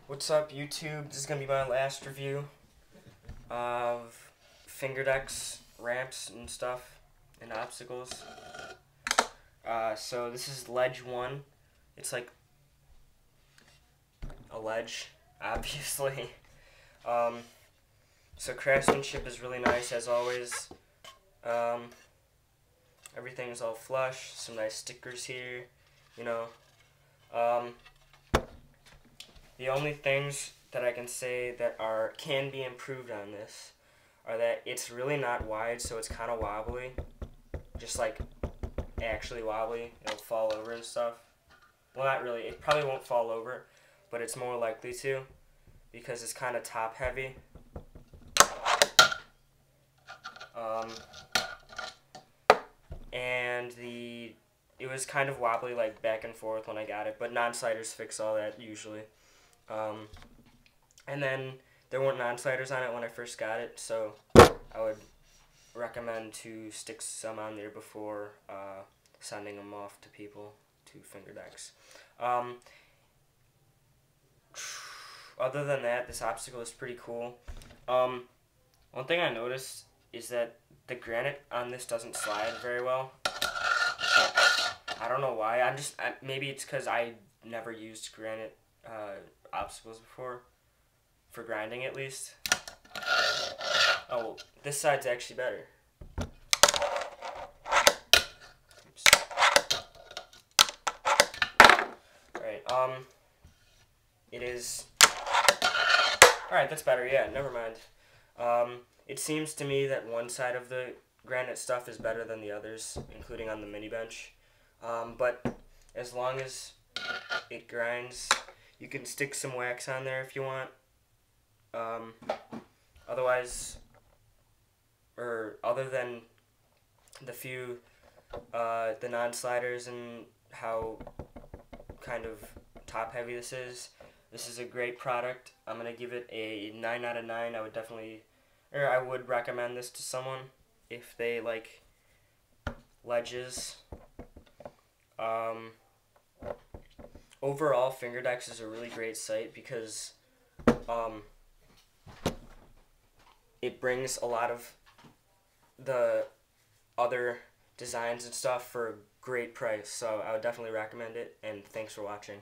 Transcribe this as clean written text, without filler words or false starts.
What's up, YouTube? This is gonna be my last review of Fingerdex ramps and stuff and obstacles. So this is ledge 1. It's like a ledge, obviously. So craftsmanship is really nice as always. Everything's all flush. Some nice stickers here, you know. The only things that I can say that can be improved on this are that it's really not wide, so it's kind of wobbly, just like actually wobbly. It'll fall over and stuff. Well, not really. It probably won't fall over, but it's more likely to because it's kind of top heavy. And it was kind of wobbly, like back and forth when I got it, but non-sliders fix all that usually. And then there weren't non-sliders on it when I first got it, so I would recommend to stick some on there before sending them off to people, to Fingerdex. Other than that, this obstacle is pretty cool. One thing I noticed is that the granite on this doesn't slide very well. I don't know why. Maybe it's because I never used granite obstacles before, for grinding at least. Oh, this side's actually better. Oops. Alright, it is... Alright, that's better, yeah, never mind. It seems to me that one side of the granite stuff is better than the others, including on the mini bench. But as long as it grinds, you can stick some wax on there if you want. Otherwise, or other than the few, the non-sliders and how kind of top heavy this is a great product. I'm going to give it a 9 out of 9. I would recommend this to someone if they like ledges. Overall, Fingerdex is a really great site because it brings a lot of the other designs and stuff for a great price. So I would definitely recommend it, and thanks for watching.